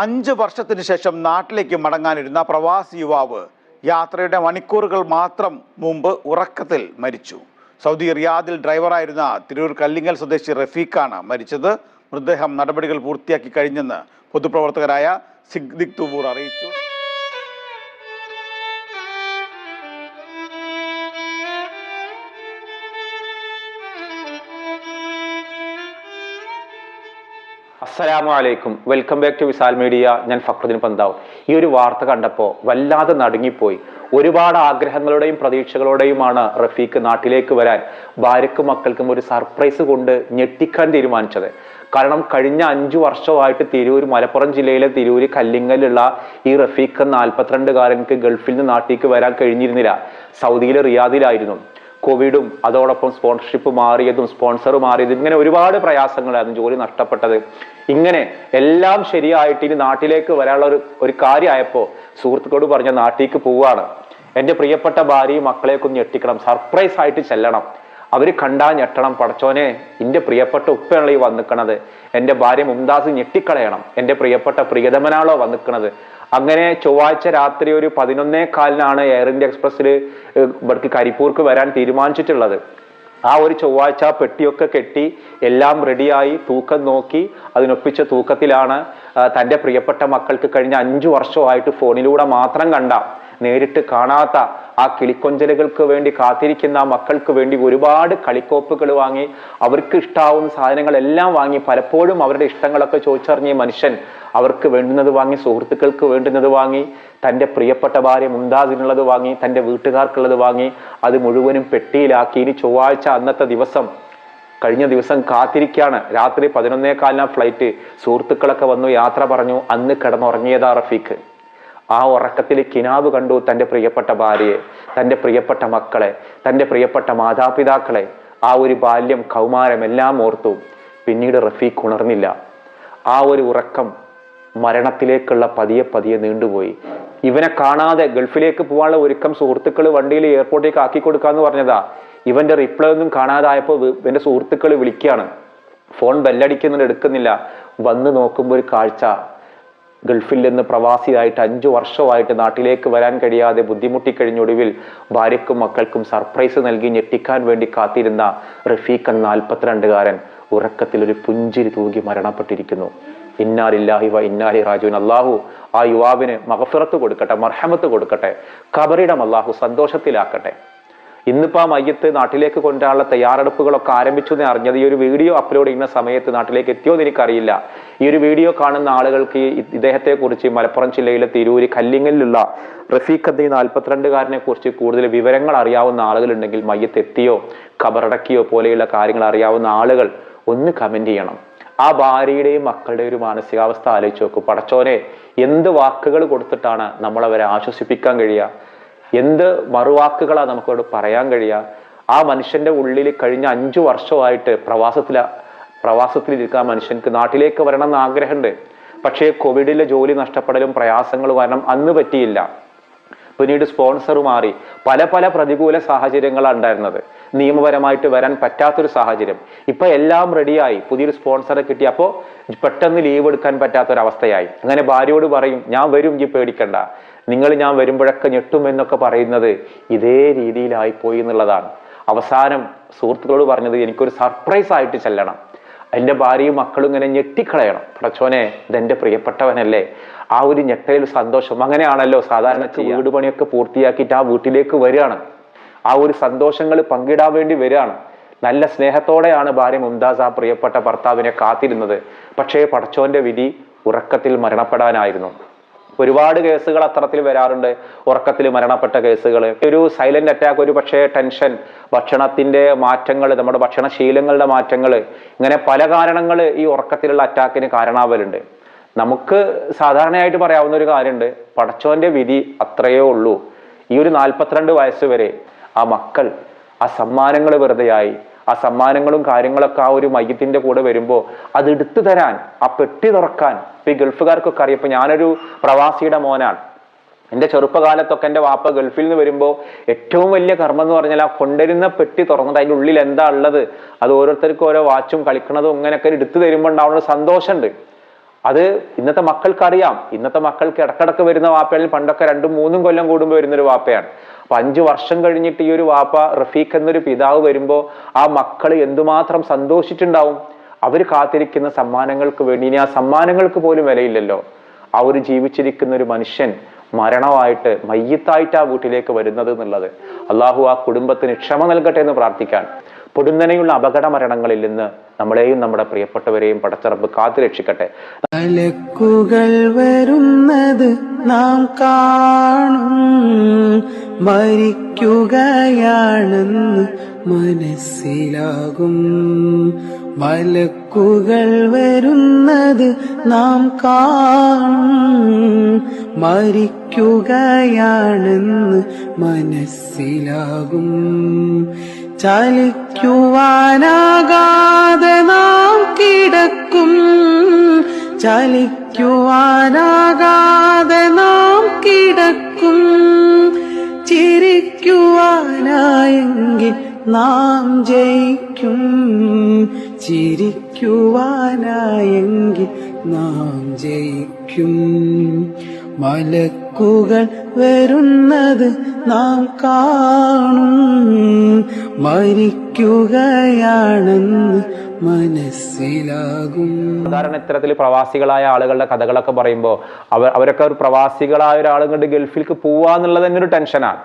5 വർഷത്തിന് ശേഷം നാട്ടിലേക്ക് മടങ്ങാനിരുന്ന പ്രവാസി യുവാവ് യാത്രയുടെ മണിക്കൂറുകൾ മാത്രം മുമ്പ് ഉറക്കത്തിൽ മരിച്ചു. സൗദി റിയാദിൽ ഡ്രൈവറായിരുന്ന തിരൂർ കല്ലിങ്ങൽ സ്വദേശി റഫീഖാണ് മരിച്ചത്. മൃതദേഹം നടപടികൾ പൂർത്തിയാക്കി കഴിഞ്ഞെന്ന് പൊതുപ്രവർത്തകരായ സിദ്ദിഖ് തുവൂർ അറിയിച്ചു. അസ്സലാമു അലൈക്കും, welcome back to Visal media. ഞാൻ ഫക്രുദ്ദീൻ പന്താവ്. ഈ ഒരു വാർത്ത കണ്ടപ്പോൾ വല്ലാതെ നടുങ്ങിപ്പോയി. ഒരുപാട് ആഗ്രഹങ്ങളുടെയും പ്രതീക്ഷകളോടെയുമാണ് റഫീഖ് നാട്ടിലേക്ക് വരാൻ ഭാര്യക്കും മക്കൾക്കും ഒരു സർപ്രൈസ് കൊണ്ട് ഞെട്ടിക്കാൻ തീരുമാനിച്ചത്. കാരണം കഴിഞ്ഞ 5 വർഷമായിട്ട് തിരൂർ, മലപ്പുറം ജില്ലയിലെ തിരൂര് കല്ലിങ്ങലുള്ള ഈ റഫീഖ് 42-കാരൻക്ക് ഗൾഫിൽ നിന്ന് നാട്ടിലേക്ക് വരാൻ കഴിഞ്ഞിരുന്നില്ല. സൗദിയിലെ റിയാദിലായിരുന്നു. കോവിഡും അതോടൊപ്പം സ്പോൺസർഷിപ്പ് മാറിയതും സ്പോൺസർ മാറിയതും ഇങ്ങനെ ഒരുപാട് പ്രയാസങ്ങളായിരുന്നു, ജോലി നഷ്ടപ്പെട്ടത്. ഇങ്ങനെ എല്ലാം ശരിയായിട്ട് ഇനി നാട്ടിലേക്ക് വരാനുള്ള ഒരു കാര്യമായപ്പോൾ സുഹൃത്തുക്കളോട് പറഞ്ഞ നാട്ടിലേക്ക് പോവാണ്. എൻ്റെ പ്രിയപ്പെട്ട ഭാര്യയും മക്കളെയൊക്കെ ഒന്ന് ഞെട്ടിക്കണം, സർപ്രൈസ് ആയിട്ട് ചെല്ലണം. അവര് കണ്ടാ ഞെട്ടണം. പടച്ചോനെ, എൻ്റെ പ്രിയപ്പെട്ട ഉപ്പയാണല്ലോ ഈ വന്നിക്കണത്, എൻ്റെ ഭാര്യ മുംതാസ് ഞെട്ടിക്കളയണം, എൻ്റെ പ്രിയപ്പെട്ട പ്രിയതമനാണോ വന്നിക്കണത്. അങ്ങനെ ചൊവ്വാഴ്ച രാത്രി ഒരു 11:15 എയർ ഇന്ത്യ എക്സ്പ്രസ്സിൽ ഇവിടേക്ക് കരിപ്പൂർക്ക് വരാൻ തീരുമാനിച്ചിട്ടുള്ളത്. ആ ഒരു ചൊവ്വാഴ്ച പെട്ടിയൊക്കെ കെട്ടി എല്ലാം റെഡിയായി തൂക്കം നോക്കി അതിനൊപ്പിച്ച തൂക്കത്തിലാണ് തൻ്റെ പ്രിയപ്പെട്ട മക്കൾക്ക് കഴിഞ്ഞ 5 വർഷമായിട്ട് ഫോണിലൂടെ മാത്രം കണ്ട, നേരിട്ട് കാണാത്ത ആ കിളിക്കൊഞ്ചലുകൾക്ക് വേണ്ടി കാത്തിരിക്കുന്ന ആ മക്കൾക്ക് വേണ്ടി ഒരുപാട് കളിക്കോപ്പുകൾ വാങ്ങി, അവർക്ക് ഇഷ്ടാവുന്ന സാധനങ്ങളെല്ലാം വാങ്ങി, പലപ്പോഴും അവരുടെ ഇഷ്ടങ്ങളൊക്കെ ചോദിച്ചറിഞ്ഞ മനുഷ്യൻ അവർക്ക് വേണ്ടുന്നത് വാങ്ങി, സുഹൃത്തുക്കൾക്ക് വേണ്ടുന്നത് വാങ്ങി, തൻ്റെ പ്രിയപ്പെട്ട ഭാര്യ മുംതാസിനുള്ളത് വാങ്ങി, തൻ്റെ വീട്ടുകാർക്കുള്ളത് വാങ്ങി, അത് മുഴുവനും പെട്ടിയിലാക്കി. ഇനി ചൊവ്വാഴ്ച അന്നത്തെ ദിവസം, കഴിഞ്ഞ ദിവസം കാത്തിരിക്കുകയാണ്. രാത്രി 11:15 ഫ്ലൈറ്റ്. സുഹൃത്തുക്കളൊക്കെ വന്നു, യാത്ര പറഞ്ഞു. അന്ന് കിടന്നുറങ്ങിയതാ റഫീഖ്. ആ ഉറക്കത്തിൽ കിനാവ് കണ്ടു തൻ്റെ പ്രിയപ്പെട്ട ഭാര്യയെ, തൻ്റെ പ്രിയപ്പെട്ട മക്കളെ, തൻ്റെ പ്രിയപ്പെട്ട മാതാപിതാക്കളെ. ആ ഒരു ബാല്യം, കൗമാരം എല്ലാം ഓർത്തു. പിന്നീട് റഫീഖ് ഉണർന്നില്ല. ആ ഒരു ഉറക്കം മരണത്തിലേക്കുള്ള പതിയെ നീണ്ടുപോയി. ഇവനെ കാണാതെ ഗൾഫിലേക്ക് പോകാനുള്ള ഒരുക്കം സുഹൃത്തുക്കൾ വണ്ടിയിൽ എയർപോർട്ടിലേക്ക് ആക്കി കൊടുക്കാന്ന് പറഞ്ഞതാ. ഇവന്റെ റിപ്ലൈ ഒന്നും കാണാതായപ്പോൾ ഇവന്റെ സുഹൃത്തുക്കൾ വിളിക്കുകയാണ്. ഫോൺ ബെല്ലടിക്കുന്നുണ്ട്, എടുക്കുന്നില്ല. വന്ന് നോക്കുമ്പോൾ ഒരു കാഴ്ച, ഗൾഫിൽ നിന്ന് പ്രവാസിയായിട്ട് 5 വർഷമായിട്ട് നാട്ടിലേക്ക് വരാൻ കഴിയാതെ ബുദ്ധിമുട്ടിക്കഴിഞ്ഞൊടുവിൽ ഭാര്യക്കും മക്കൾക്കും സർപ്രൈസ് നൽകി ഞെട്ടിക്കാൻ വേണ്ടി കാത്തിരുന്ന റഫീഖ് എന്ന 42-കാരൻ ഉറക്കത്തിൽ ഒരു പുഞ്ചിരി തൂകി മരണപ്പെട്ടിരിക്കുന്നു. ഇന്നാ ലില്ലാഹി വ ഇന്നാ ഇലൈഹി റാജിഊൻ. അല്ലാഹു ആ യുവാവിന് മഗ്ഫിറത്ത് കൊടുക്കട്ടെ, മർഹമത്ത് കൊടുക്കട്ടെ, ഖബറിടം അല്ലാഹു സന്തോഷത്തിലാക്കട്ടെ. ഇന്നിപ്പോ ആ മയ്യത്ത് നാട്ടിലേക്ക് കൊണ്ടുവരാനുള്ള തയ്യാറെടുപ്പുകളൊക്കെ ആരംഭിച്ചു എന്ന് അറിഞ്ഞത് ഈ ഒരു വീഡിയോ അപ്ലോഡ് ചെയ്യുന്ന സമയത്ത് നാട്ടിലേക്ക് എത്തിയോ എന്ന് എനിക്കറിയില്ല. ഈ ഒരു വീഡിയോ കാണുന്ന ആളുകൾക്ക് ഇദ്ദേഹത്തെ കുറിച്ച്, മലപ്പുറം ജില്ലയിലെ തിരൂര് കല്ലിങ്ങലിലുള്ള റഫീഖ് എന്ന 42-കാരനെ കുറിച്ച് കൂടുതൽ വിവരങ്ങൾ അറിയാവുന്ന ആളുകളുണ്ടെങ്കിൽ, മയ്യത്ത് എത്തിയോ ഖബറടക്കിയോ പോലെയുള്ള കാര്യങ്ങൾ അറിയാവുന്ന ആളുകൾ ഒന്ന് കമന്റ് ചെയ്യണം. ആ ഭാര്യയുടെയും മക്കളുടെ ഒരു മാനസികാവസ്ഥ ആലോചിച്ച് നോക്കൂ. പടച്ചോനെ, എന്ത് വാക്കുകൾ കൊടുത്തിട്ടാണ് നമ്മളവരെ ആശ്വസിപ്പിക്കാൻ കഴിയുക? എന്ത് മറുവാക്കുകളാണ് നമുക്കവിടെ പറയാൻ കഴിയുക? ആ മനുഷ്യന്റെ ഉള്ളിൽ കഴിഞ്ഞ 5 വർഷമായിട്ട് പ്രവാസത്തിലിരിക്കുന്ന മനുഷ്യൻക്ക് നാട്ടിലേക്ക് വരണം എന്ന് ആഗ്രഹമുണ്ട്. പക്ഷേ കോവിഡിലെ ജോലി നഷ്ടപ്പെടലും പ്രയാസങ്ങളും കാരണം അന്ന് പറ്റിയില്ല. പിന്നീട് സ്പോൺസർ മാറി, പല പ്രതികൂല സാഹചര്യങ്ങളാണ് ഉണ്ടായിരുന്നത്. നിയമപരമായിട്ട് വരാൻ പറ്റാത്തൊരു സാഹചര്യം. ഇപ്പൊ എല്ലാം റെഡിയായി, പുതിയൊരു സ്പോൺസറെ കിട്ടി. അപ്പോൾ പെട്ടെന്ന് ലീവ് എടുക്കാൻ പറ്റാത്തൊരവസ്ഥയായി. അങ്ങനെ ഭാര്യയോട് പറയും, ഞാൻ വരും, ഈ പേടിക്കണ്ട, നിങ്ങൾ ഞാൻ വരുമ്പോഴൊക്കെ ഞെട്ടുമെന്നൊക്കെ പറയുന്നത് ഇതേ രീതിയിലായിപ്പോയി എന്നുള്ളതാണ്. അവസാനം സുഹൃത്തുക്കളോട് പറഞ്ഞത്, എനിക്കൊരു സർപ്രൈസ് ആയിട്ട് ചെല്ലണം, എൻ്റെ ഭാര്യയും മക്കളും ഇങ്ങനെ ഞെട്ടിക്കളയണം. പടച്ചോനെ, ഇതെൻ്റെ പ്രിയപ്പെട്ടവനല്ലേ. ആ ഒരു ഞെട്ടയിൽ സന്തോഷം. അങ്ങനെയാണല്ലോ സാധാരണ വീട് പണിയൊക്കെ പൂർത്തിയാക്കിയിട്ട് ആ വീട്ടിലേക്ക് വരികയാണ്. ആ ഒരു സന്തോഷങ്ങൾ പങ്കിടാൻ വേണ്ടി വരികയാണ്. നല്ല സ്നേഹത്തോടെയാണ് ഭാര്യ മുംതാസ് ആ പ്രിയപ്പെട്ട ഭർത്താവിനെ കാത്തിരുന്നത്. പക്ഷേ പടച്ചോന്റെ വിധി ഉറക്കത്തിൽ മരണപ്പെടാനായിരുന്നു. ഒരുപാട് കേസുകൾ അത്തരത്തിൽ വരാറുണ്ട്, ഉറക്കത്തിൽ മരണപ്പെട്ട കേസുകൾ. ഒരു സൈലന്റ് അറ്റാക്ക്, ഒരു പക്ഷേ ടെൻഷൻ, ഭക്ഷണത്തിന്റെ മാറ്റങ്ങൾ, നമ്മുടെ ഭക്ഷണശീലങ്ങളുടെ മാറ്റങ്ങൾ, ഇങ്ങനെ പല കാരണങ്ങൾ ഈ ഉറക്കത്തിലുള്ള അറ്റാക്കിന് കാരണാവലുണ്ട്. നമുക്ക് സാധാരണയായിട്ട് പറയാവുന്ന ഒരു കാര്യമുണ്ട്, പടച്ചോന്റെ വിധി അത്രയേ ഉള്ളൂ. ഈ ഒരു 42 വയസ്സ് വരെ ആ മക്കൾ, ആ സമ്മാനങ്ങൾ വെറുതെയായി. ആ സമ്മാനങ്ങളും കാര്യങ്ങളൊക്കെ ആ ഒരു മയ്യത്തിന്റെ കൂടെ വരുമ്പോൾ അത് എടുത്തു തരാൻ, ആ പെട്ടി തുറക്കാൻ, ഇപ്പൊ ഈ ഗൾഫുകാർക്കൊക്കെ അറിയാം. ഇപ്പൊ ഞാനൊരു പ്രവാസിയുടെ മോനാണ്. എൻ്റെ ചെറുപ്പകാലത്തൊക്കെ എൻ്റെ വാപ്പ ഗൾഫിൽ നിന്ന് വരുമ്പോൾ ഏറ്റവും വലിയ കർമ്മം എന്ന് പറഞ്ഞാൽ ആ കൊണ്ടുവരുന്ന പെട്ടി തുറന്നത്, അതിൻ്റെ ഉള്ളിൽ എന്താ ഉള്ളത്, അത് ഓരോരുത്തർക്കും ഓരോ വാച്ചും കളിക്കണതും ഇങ്ങനെയൊക്കെ എടുത്തു തരുമ്പോൾ ഉണ്ടാവുന്ന സന്തോഷമുണ്ട്. അത് ഇന്നത്തെ മക്കൾക്കറിയാം. ഇന്നത്തെ മക്കൾക്ക് ഇടക്കിടക്ക് വരുന്ന വാപ്പകളിൽ പണ്ടൊക്കെ 2-3 കൊല്ലം കൂടുമ്പോൾ വരുന്നൊരു വാപ്പയാണ്. അപ്പൊ 5 വർഷം കഴിഞ്ഞിട്ട് ഈ ഒരു വാപ്പ റഫീഖ് എന്നൊരു പിതാവ് വരുമ്പോ ആ മക്കൾ എന്തുമാത്രം സന്തോഷിച്ചിട്ടുണ്ടാവും. അവർ കാത്തിരിക്കുന്ന സമ്മാനങ്ങൾക്ക് വേണ്ടി. ഇനി ആ സമ്മാനങ്ങൾക്ക് പോലും വിലയില്ലല്ലോ. ആ ഒരു ജീവിച്ചിരിക്കുന്ന ഒരു മനുഷ്യൻ മരണമായിട്ട് മയ്യത്തായിട്ട് ആ വീട്ടിലേക്ക് വരുന്നത് എന്നുള്ളത്. അള്ളാഹു ആ കുടുംബത്തിന് ക്ഷമ നൽകട്ടെ എന്ന് പ്രാർത്ഥിക്കാൻ. പൊടുന്നനെയുള്ള അപകട മരണങ്ങളിൽ നിന്ന് നമ്മളെയും നമ്മുടെ പ്രിയപ്പെട്ടവരെയും പടച്ചറബ് കാത്തു രക്ഷിക്കട്ടെ. മലക്കുകൾ വരുന്നത് നാം കാണും, മരിക്കുകയാണെന്ന് മനസ്സിലാകും. മലക്കുകൾ വരുന്നത് നാം കാണും, മരിക്കുകയാണെന്ന് മനസ്സിലാകും. ചലിക്കുവാനാകാതെ നാം കിടക്കും, ചലിക്കുവാനാകാതെ നാം കിടക്കും. ചിരിക്കുവാനായെങ്കിൽ നാം ജയിക്കും, ചിരിക്കുവാനായെങ്കിൽ നാം ജയിക്കും. മലക്കുകൾ വരുന്നത് നാം കാണും, മരിക്കുകയാണെന്ന് മനസ്സിലാകും. സാധാരണ ഇത്തരത്തിൽ പ്രവാസികളായ ആളുകളുടെ കഥകളൊക്കെ പറയുമ്പോൾ അവരൊക്കെ ഒരു പ്രവാസികളായ ഒരാളുകളുടെ ഗൾഫിലേക്ക് പോവാന്നുള്ളത് തന്നെ ഒരു ടെൻഷനാണ്.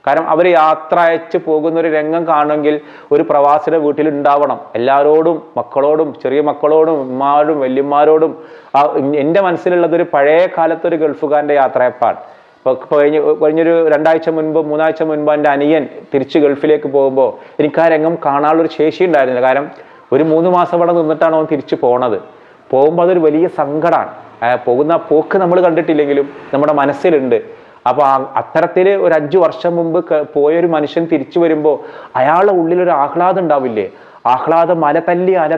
കാരണം അവർ യാത്ര അയച്ച് പോകുന്ന ഒരു രംഗം കാണുമെങ്കിൽ ഒരു പ്രവാസിയുടെ വീട്ടിൽ ഉണ്ടാവണം. എല്ലാവരോടും, മക്കളോടും, ചെറിയ മക്കളോടും, ഉമ്മാരോടും വല്യന്മാരോടും. എൻ്റെ മനസ്സിലുള്ളത് ഒരു പഴയ കാലത്തെ ഒരു ഗൾഫുകാരൻ്റെ യാത്രയപ്പാണ്. കഴിഞ്ഞൊരു 2 ആഴ്ച മുൻപ് 3 ആഴ്ച മുൻപ് എൻ്റെ അനിയൻ തിരിച്ച് ഗൾഫിലേക്ക് പോകുമ്പോൾ എനിക്ക് ആ രംഗം കാണാനുള്ളൊരു ശേഷി ഉണ്ടായിരുന്നില്ല. കാരണം ഒരു 3 മാസം അവിടെ നിന്നിട്ടാണ് അവൻ തിരിച്ചു പോണത്. പോകുമ്പോൾ അതൊരു വലിയ സങ്കടമാണ്. പോകുന്ന പോക്ക് നമ്മൾ കണ്ടിട്ടില്ലെങ്കിലും നമ്മുടെ മനസ്സിലുണ്ട്. അപ്പൊ അത്തരത്തിൽ ഒരു 5 വർഷം മുമ്പ് പോയൊരു മനുഷ്യൻ തിരിച്ചു വരുമ്പോൾ അയാളുടെ ഉള്ളിലൊരു ആഹ്ലാദം ഉണ്ടാവില്ലേ? ആഹ്ലാദം അല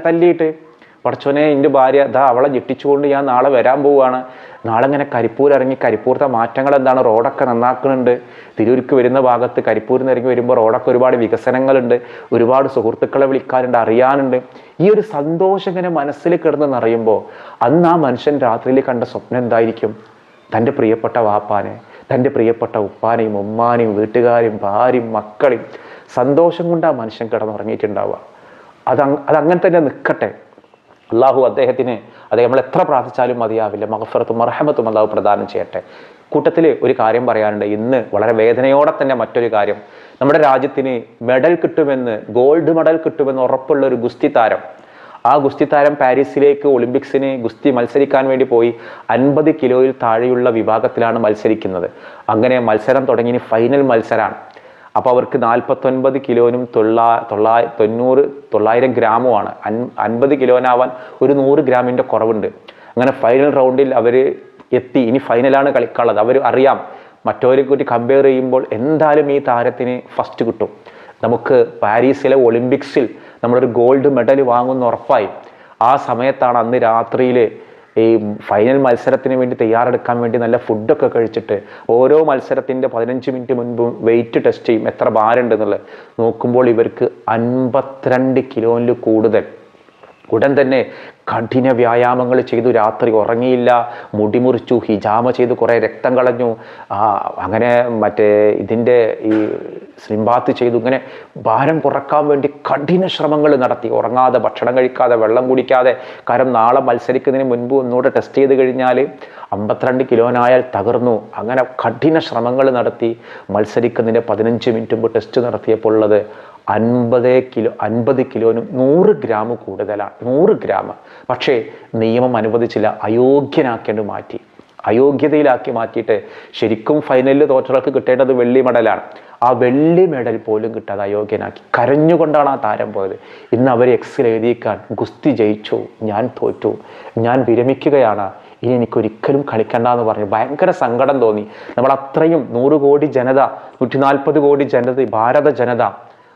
തല്ലിയിട്ട് പടച്ചോനെ, എൻ്റെ ഭാര്യ അവളെ ഞെട്ടിച്ചുകൊണ്ട് ഞാൻ നാളെ വരാൻ പോവുകയാണ്. നാളെ ഇങ്ങനെ കരിപ്പൂർ ഇറങ്ങി, കരിപ്പൂരത്തെ മാറ്റങ്ങൾ എന്താണ്, റോഡൊക്കെ നന്നാക്കുന്നുണ്ട്. തിരൂർക്ക് വരുന്ന ഭാഗത്ത് കരിപ്പൂരിൽ നിന്ന് ഇറങ്ങി വരുമ്പോൾ റോഡൊക്കെ ഒരുപാട് വികസനങ്ങളുണ്ട്, ഒരുപാട് സുഹൃത്തുക്കളെ വിളിക്കാനുണ്ട്, അറിയാനുണ്ട്. ഈ ഒരു സന്തോഷം ഇങ്ങനെ മനസ്സിൽ കിടന്ന് നിറയുമ്പോൾ അന്ന് ആ മനുഷ്യൻ രാത്രിയിൽ കണ്ട സ്വപ്നം എന്തായിരിക്കും? തൻ്റെ പ്രിയപ്പെട്ട വാപ്പാനെ, തൻ്റെ പ്രിയപ്പെട്ട ഉപ്പാനെയും ഉമ്മാനെയും വീട്ടുകാരെയും ഭാര്യയും മക്കളെയും സന്തോഷം കൊണ്ട് ആ മനുഷ്യൻ കിടന്നുറങ്ങിയിട്ടുണ്ടാവുക. അതങ്ങനെ തന്നെ നിൽക്കട്ടെ. അള്ളാഹു അദ്ദേഹത്തിന് നമ്മൾ എത്ര പ്രാർത്ഥിച്ചാലും മതിയാവില്ല. മഗ്ഫിറത്തും മർഹമത്തും അള്ളാഹു പ്രദാനം ചെയ്യട്ടെ. കൂട്ടത്തിൽ ഒരു കാര്യം പറയാനുണ്ട്. ഇന്ന് വളരെ വേദനയോടെ തന്നെ മറ്റൊരു കാര്യം, നമ്മുടെ രാജ്യത്തിന് മെഡൽ കിട്ടുമെന്ന്, ഗോൾഡ് മെഡൽ കിട്ടുമെന്ന് ഉറപ്പുള്ള ഒരു ഗുസ്തി താരം, ആ ഗുസ്തി താരം പാരീസിലേക്ക് ഒളിമ്പിക്സിന് ഗുസ്തി മത്സരിക്കാൻ വേണ്ടി പോയി. 50 കിലോയിൽ താഴെയുള്ള വിഭാഗത്തിലാണ് മത്സരിക്കുന്നത്. അങ്ങനെ മത്സരം തുടങ്ങി ഫൈനൽ മത്സരമാണ്. അപ്പോൾ അവർക്ക് 49 കിലോനും 900 ഗ്രാമുമാണ്. 50 കിലോനാവാൻ ഒരു 100 ഗ്രാമിൻ്റെ കുറവുണ്ട്. അങ്ങനെ ഫൈനൽ റൗണ്ടിൽ അവർ എത്തി. ഇനി ഫൈനലാണ് കളിക്കാനുള്ളത്. അവർ അറിയാം മറ്റവരെ കൂടി കമ്പയർ ചെയ്യുമ്പോൾ എന്തായാലും ഈ താരത്തിന് ഫസ്റ്റ് കിട്ടും. നമുക്ക് പാരീസിലെ ഒളിമ്പിക്സിൽ നമ്മളൊരു ഗോൾഡ് മെഡൽ വാങ്ങുന്ന ഉറപ്പായി. ആ സമയത്താണ് അന്ന് രാത്രിയിൽ ഈ ഫൈനൽ മത്സരത്തിന് വേണ്ടി തയ്യാറെടുക്കാൻ വേണ്ടി നല്ല ഫുഡൊക്കെ കഴിച്ചിട്ട് ഓരോ മത്സരത്തിൻ്റെ 15 മിനിറ്റ് മുൻപും വെയിറ്റ് ടെസ്റ്റ് ചെയ്യും, എത്ര ഭാരമുണ്ടെന്നുള്ളത്. നോക്കുമ്പോൾ ഇവർക്ക് 52 കിലോയിൽ കൂടുതൽ. ഉടൻ തന്നെ കഠിന വ്യായാമങ്ങൾ ചെയ്തു, രാത്രി ഉറങ്ങിയില്ല, മുടി മുറിച്ചു, ഹിജാമ ചെയ്ത് കുറേ രക്തം കളഞ്ഞു, അങ്ങനെ ഇതിൻ്റെ ഈ സ്ലിംബാത്ത് ചെയ്തു. ഇങ്ങനെ ഭാരം കുറക്കാൻ വേണ്ടി കഠിന ശ്രമങ്ങൾ നടത്തി. ഉറങ്ങാതെ, ഭക്ഷണം കഴിക്കാതെ, വെള്ളം കുടിക്കാതെ. കാരണം നാളെ മത്സരിക്കുന്നതിന് മുൻപ് ഒന്നുകൂടെ ടെസ്റ്റ് ചെയ്ത് കഴിഞ്ഞാൽ 52 കിലോനായാൽ തകർന്നു. അങ്ങനെ കഠിന ശ്രമങ്ങൾ നടത്തി മത്സരിക്കുന്നതിൻ്റെ 15 മിനിറ്റ് മുമ്പ് ടെസ്റ്റ് നടത്തിയപ്പോൾ ഉള്ളത് 50 കിലോനും 100 ഗ്രാം കൂടുതലാണ്. 100 ഗ്രാം. പക്ഷേ നിയമം അനുവദിച്ചില്ല, അയോഗ്യനാക്കേണ്ടി മാറ്റി. അയോഗ്യതയിലാക്കി മാറ്റിയിട്ട് ശരിക്കും ഫൈനലിൽ തോറ്റവർക്ക് കിട്ടേണ്ടത് വെള്ളി മെഡലാണ്. ആ വെള്ളി മെഡൽ പോലും കിട്ടാതെ അയോഗ്യനാക്കി. കരഞ്ഞുകൊണ്ടാണ് ആ താരം പോയത്. ഇന്ന് അവർ എക്സിൽ എഴുതിയേക്കാൻ, ഗുസ്തി ജയിച്ചു, ഞാൻ തോറ്റു, ഞാൻ വിരമിക്കുകയാണ്, ഇനി എനിക്കൊരിക്കലും കളിക്കണ്ട എന്ന് പറഞ്ഞു. ഭയങ്കര സങ്കടം തോന്നി. നമ്മൾ അത്രയും 100 കോടി ജനത, 140 കോടി ജനത, ഭാരത ജനത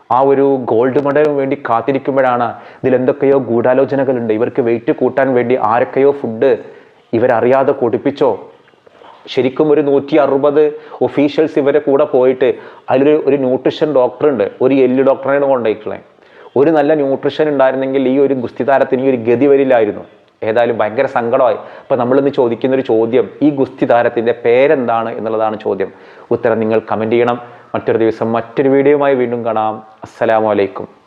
ആ ഒരു ഗോൾഡ് മെഡലിന് വേണ്ടി കാത്തിരിക്കുമ്പോഴാണ് ഇതിലെന്തൊക്കെയോ ഗൂഢാലോചനകളുണ്ട്. ഇവർക്ക് വെയിറ്റ് കൂട്ടാൻ വേണ്ടി ആരൊക്കെയോ ഫുഡ് ഇവരറിയാതെ കൊടുപ്പിച്ചോ. ശരിക്കും ഒരു 160 ഒഫീഷ്യൽസ് ഇവരെ കൂടെ പോയിട്ട് അതിലൊരു ന്യൂട്രീഷൻ ഡോക്ടറുണ്ട്, ഒരു എല്ല് ഡോക്ടറെയാണ് കൊണ്ടുപോയിട്ടുള്ളത്. ഒരു നല്ല ന്യൂട്രീഷൻ ഉണ്ടായിരുന്നെങ്കിൽ ഈ ഒരു ഗുസ്തി താരത്തിന് ഈ ഒരു ഗതി വരില്ലായിരുന്നു. ഏതായാലും ഭയങ്കര സങ്കടമായി. അപ്പൊ നമ്മളിന്ന് ചോദിക്കുന്ന ഒരു ചോദ്യം, ഈ ഗുസ്തി താരത്തിന്റെ പേരെന്താണ് എന്നുള്ളതാണ് ചോദ്യം. ഉത്തരം നിങ്ങൾ കമന്റ് ചെയ്യണം. മറ്റൊരു ദിവസം മറ്റൊരു വീഡിയോയുമായി വീണ്ടും കാണാം. അസ്സലാമു അലൈക്കും.